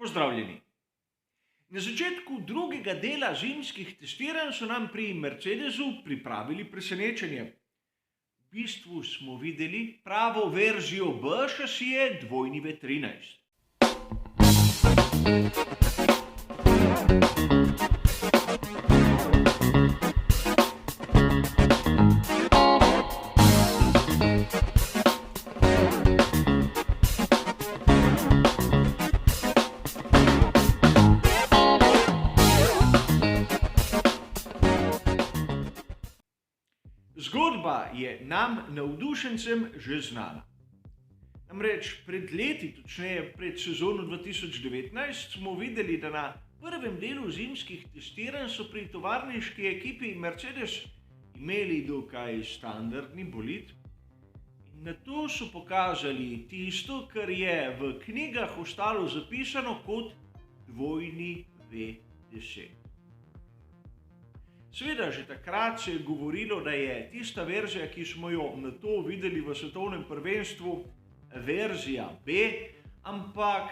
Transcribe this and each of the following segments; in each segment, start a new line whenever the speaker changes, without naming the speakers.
Pozdravljeni. Na začetku drugega dela zimskih testiranj so nam pri Mercedesu pripravili presenečenje. V bistvu smo videli pravo verzijo B šasije dvojni V13. Zgodba je nam, navdušencem, že znana. Namreč pred leti, točneje pred sezono 2019, smo videli, da na prvem delu zimskih testiranj so pri tovarniški ekipi Mercedes imeli dokaj standardni bolid. In nato so pokazali tisto, kar je v knjigah ostalo zapisano kot dvojni V10. Seveda, že takrat se je govorilo, da je tista verzija, ki smo jo nato videli v svetovnem prvenstvu, verzija B, ampak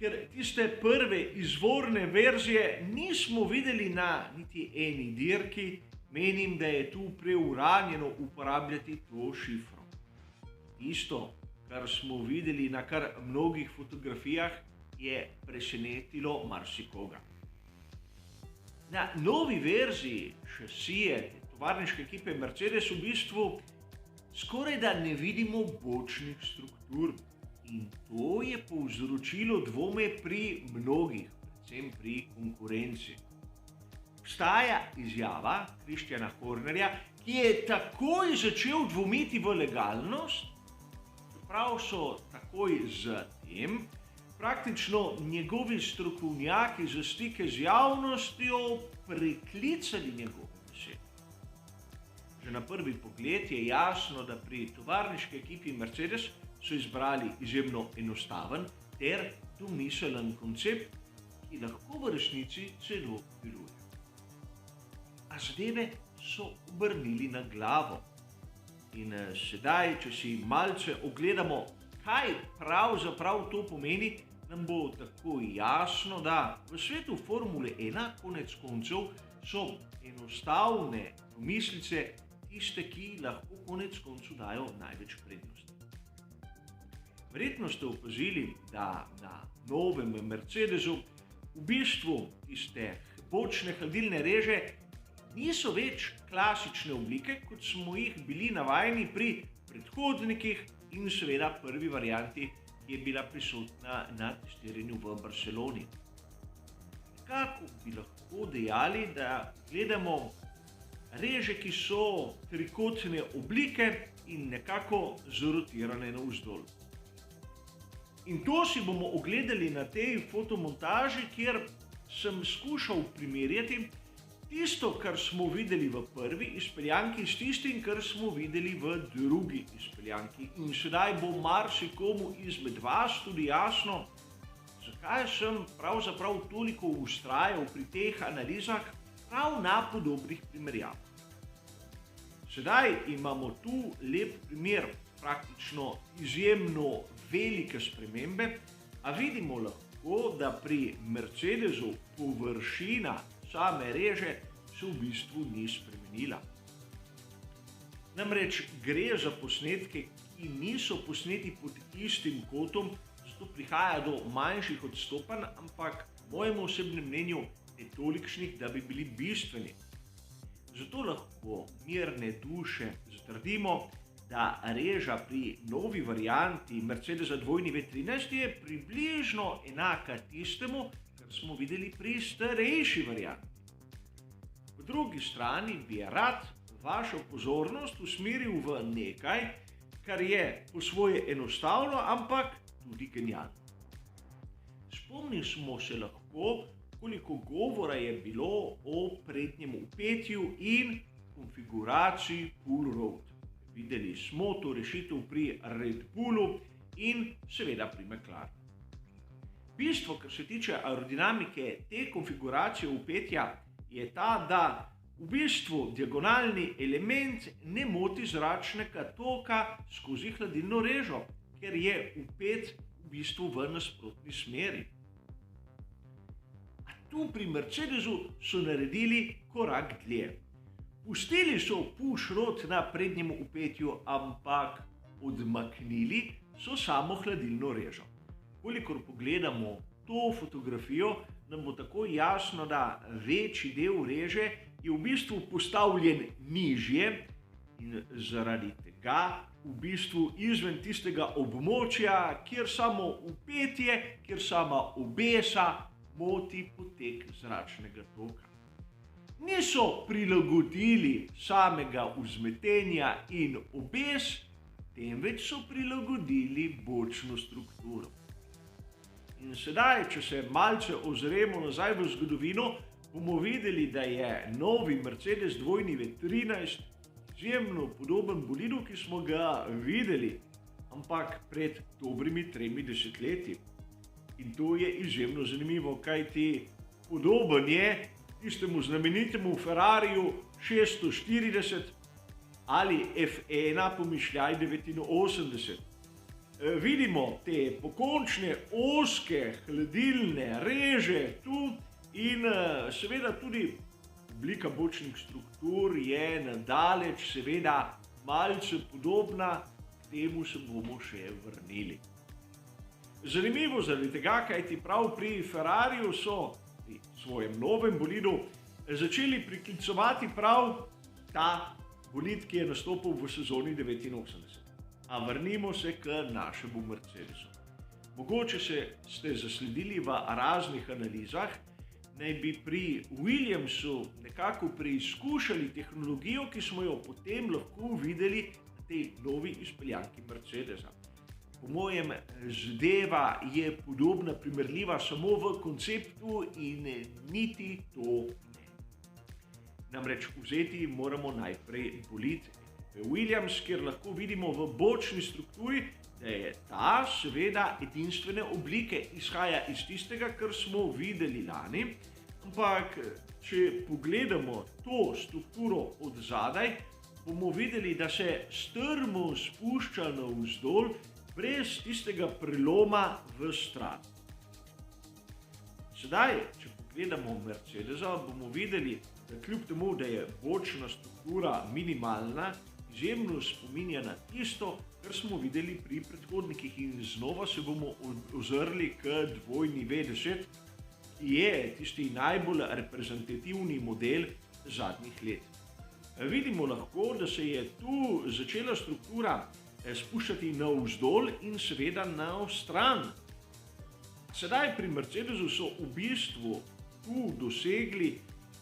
ker tiste prve izvorne verzije nismo videli na niti eni dirki, menim, da je tu preuranjeno uporabljati to šifro. Tisto, kar smo videli na kar mnogih fotografijah, je presenetilo marsikoga. Na novi verziji šasije tovarniške ekipe Mercedes v bistvu skoraj da ne vidimo bočnih struktur in to je povzročilo dvome pri mnogih, predvsem pri konkurenci. Obstaja izjava Christiana Hornerja, ki je takoj začel dvomiti v legalnost, čeprav so takoj zatem praktično njegovi strokovnjaki za stike z javnostjo preklicali njegove besede. Že na prvi pogled je jasno, da pri tovarniški ekipi Mercedes so izbrali izjemno enostaven ter domiseln koncept, ki lahko v resnici celo deluje. A zadeve so obrnili na glavo. In sedaj, če si malce ogledamo, kaj pravzaprav to pomeni, nam bo tako jasno, da v svetu Formule 1 konec koncev so enostavne domislice tiste, ki lahko konec koncev dajo največ prednosti. Verjetno ste opazili, da na novem Mercedesu v bistvu tiste bočne hladilne reže niso več klasične oblike, kot smo jih bili navajeni pri predhodnikih in seveda prvi varianti, ki je bila prisotna na testiranju v Barceloni. Nekako bi lahko dejali, da gledamo reže, ki so trikotne oblike in nekako zrotirane navzdol. In to si bomo ogledali na tej fotomontaži, kjer sem skušal primerjati tisto, kar smo videli v prvi izpeljanki, s tistim, kar smo videli v drugi izpeljanki. In sedaj bo marsikomu izmed vas tudi jasno, zakaj sem pravzaprav toliko vztrajal pri teh analizah prav na podobnih primerjavah. Sedaj imamo tu lep primer, praktično izjemno velike spremembe, a vidimo lahko, da pri Mercedesu površina same reže se v bistvu ni spremenila. Namreč gre za posnetke, ki niso posneti pod istim kotom, zato prihaja do manjših odstopanj, ampak po mojem osebnem mnenju ne tolikšnih, da bi bili bistveni. Zato lahko mirne duše zatrdimo, da reža pri novi varianti Mercedesa dvojni V13 je približno enaka tistemu, kar smo videli pri starejši varianti. Po drugi strani bi rad vašo pozornost usmeril v nekaj, kar je po svoje enostavno, ampak tudi genialno. Spomnimo se lahko, koliko govora je bilo o prednjem vpetju in konfiguraciji Pull Road. Videli smo to rešitev pri Red Bullu in seveda pri McLarenu. Bistvo, kar se tiče aerodinamike te konfiguracije vpetja, je ta, da v bistvu diagonalni element ne moti zračnega toka skozi hladilno režo, ker je vpet v bistvu v nasprotni smeri. tu pri Mercedesu so naredili korak dlje. Pustili so push-rod na prednjem upetju, ampak odmaknili so samo hladilno režo. Kolikor pogledamo to fotografijo, nam bo tako jasno, da večji del reže je v bistvu postavljen nižje in zaradi tega v bistvu izven tistega območja, kjer samo upetje, kjer sama obesa moti potek zračnega toka. Niso prilagodili samega vzmetenja in obes, temveč so prilagodili bočno strukturo. In sedaj, če se malce ozremo nazaj v zgodovino, bomo videli, da je novi Mercedes 2V13 izjemno podoben bolidu, ki smo ga videli, ampak pred dobrimi 3 desetletji. In to je izjemno zanimivo, kajti podoben je tistemu znamenitemu Ferrariju 640 ali F1 pomišljaj 89. Vidimo te pokončne, ozke, hladilne reže tu in seveda tudi oblika bočnih struktur je nadaleč seveda malce podobna, k temu se bomo še vrnili. Zanimivo zaradi tega, kajti prav pri Ferrariju so pri svojem novem bolidu začeli priklicovati prav ta bolid, ki je nastopil v sezoni 89. A vrnimo se k našemu Mercedesu. Mogoče ste zasledili v raznih analizah, naj bi pri Williamsu nekako preizkušali tehnologijo, ki smo jo potem lahko videli na tej novi izpeljanki Mercedesa. Po mojem zadeva je podobna, primerljiva samo v konceptu in niti to ne. Namreč vzeti moramo najprej bolid Williams, kjer lahko vidimo v bočni strukturi, da je ta seveda edinstvene oblike, izhaja iz tistega, kar smo videli lani, ampak če pogledamo to strukturo od zadaj, bomo videli, da se strmo spušča navzdol, brez tistega preloma v stran. Sedaj, če pogledamo Mercedesa, bomo videli, da kljub temu, da je bočna struktura minimalna, izjemno spominja na tisto, kar smo videli pri predhodnikih in znova se bomo ozrli k 2V10, ki je tisti najbolj reprezentativni model zadnjih let. Vidimo lahko, da se je tu začela struktura spuščati navzdol in seveda navstran. Sedaj pri Mercedesu so v bistvu tu dosegli,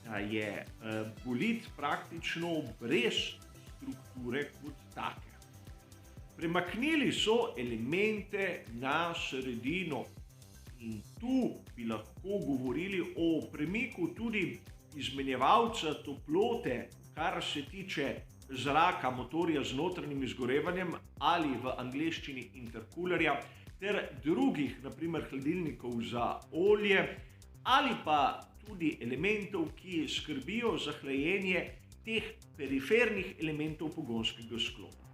da je bolid praktično brez strukture kot take. Premaknili so elemente na sredino in tu bi lahko govorili o premiku tudi izmenjevalca toplote, kar se tiče zraka motorja z notranjim izgorevanjem ali v angleščini intercoolerja ter drugih, naprimer hladilnikov za olje ali pa tudi elementov, ki skrbijo za hlajenje teh perifernih elementov pogonskega sklopa.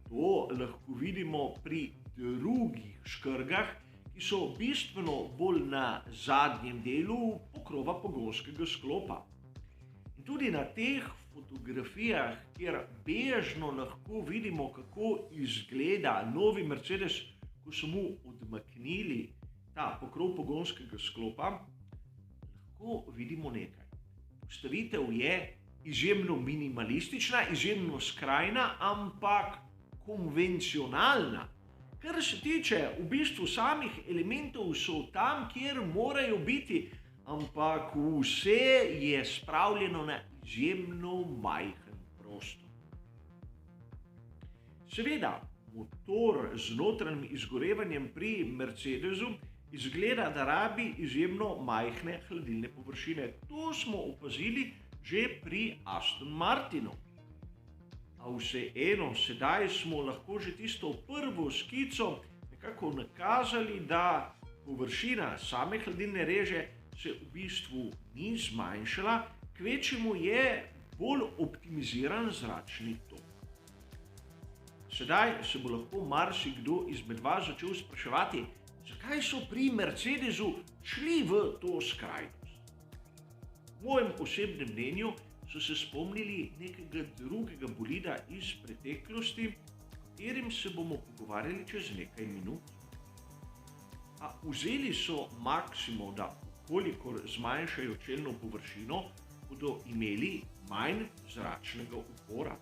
To lahko vidimo pri drugih škrgah, ki so bistveno bolj na zadnjem delu pokrova pogonskega sklopa. In tudi na teh fotografijah, kjer bežno lahko vidimo, kako izgleda novi Mercedes, ko so mu odmaknili ta pokrov pogonskega sklopa, lahko vidimo nekaj. Postavitev je izjemno minimalistična, izjemno skrajna, ampak konvencionalna. Kar se tiče v bistvu samih elementov, so tam, kjer morajo biti, ampak vse je spravljeno na izjemno majhen prostor. Seveda, motor z notranjim izgorevanjem pri Mercedesu izgleda, da rabi izjemno majhne hladilne površine. To smo opazili že pri Aston Martinu. A vseeno, sedaj smo lahko že tisto prvo skico nekako nakazali, da površina same hladilne reže se v bistvu ni zmanjšala, kvečjemu je bolj optimiziran zračni tok. Sedaj se bo lahko marsikdo izmed vas začel spraševati, zakaj so pri Mercedesu šli v to skrajnost? V mojem osebnem mnenju so se spomnili nekega drugega bolida iz preteklosti, o katerem se bomo pogovarjali čez nekaj minut. Vzeli so maksimum, da kolikor zmanjšajo čelno površino, bodo imeli manj zračnega upora.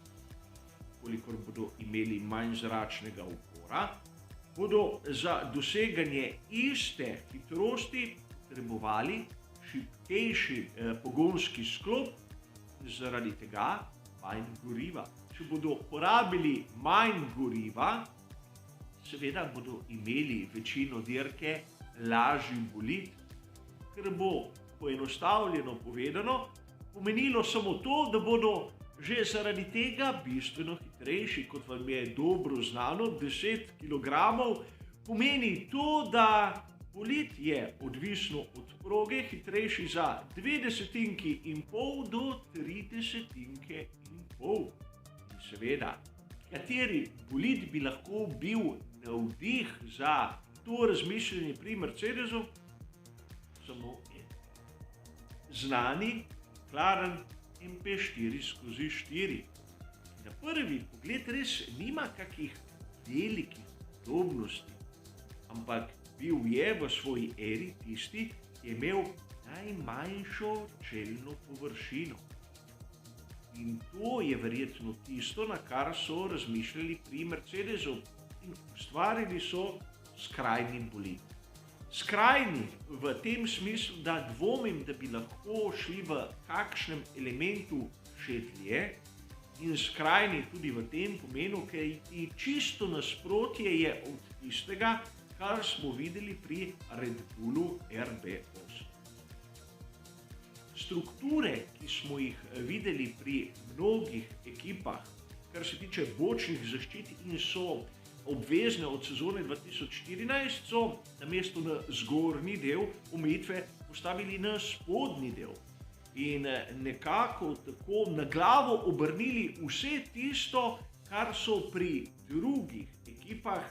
Kolikor bodo imeli manj zračnega upora, bodo za doseganje iste hitrosti potrebovali šibkejši pogonski sklop, zaradi tega manj goriva. Če bodo porabili manj goriva, seveda bodo imeli večino dirke lažji bolid, ker bo poenostavljeno povedano pomenilo samo to, da bodo že zaradi tega bistveno hitrejši, kot vam je dobro znano. 10 kg pomeni to, da bolid je odvisno od proge hitrejši za 0,2 do 0,3. In seveda, kateri bolid bi lahko bil navdih za to razmišljanje pri Mercedesu? Samo en. Znani McLaren MP4/4. Na prvi pogled res nima kakih velikih podobnosti, ampak bil je v svoji eri tisti, ki je imel najmanjšo čelno površino. In to je verjetno tisto, na kar so razmišljali pri Mercedesu in ustvarili so skrajni bolid. Skrajni v tem smislu, da dvomim, da bi lahko šli v kakšnem elementu še dlje, in skrajni tudi v tem pomenu, ker čisto nasprotje je od tistega, kar smo videli pri Red Bullu RB8. Strukture, ki smo jih videli pri mnogih ekipah, kar se tiče bočnih zaščit in so obvezne od sezone 2014, so namesto na zgornji del omejitve postavili na spodnji del in nekako tako na glavo obrnili vse tisto, kar so pri drugih ekipah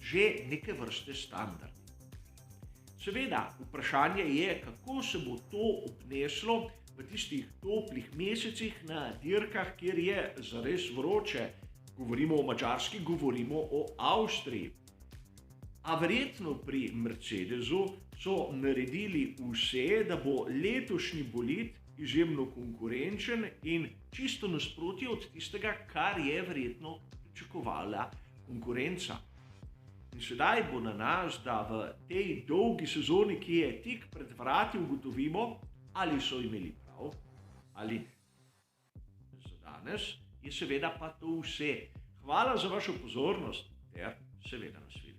že neke vrste standard. Seveda, vprašanje je, kako se bo to obneslo v tistih toplih mesecih na dirkah, kjer je zares vroče. Govorimo o Madžarski, govorimo o Avstriji. A verjetno pri Mercedesu so naredili vse, da bo letošnji bolid izjemno konkurenčen in čisto nasprotje od tistega, kar je verjetno pričakovala konkurenca. In sedaj bo na nas, da v tej dolgi sezoni, ki je tik pred vrati, ugotovimo, ali so imeli prav, ali za danes je seveda pa to vse. Hvala za vašo pozornost ter seveda nasvidenje.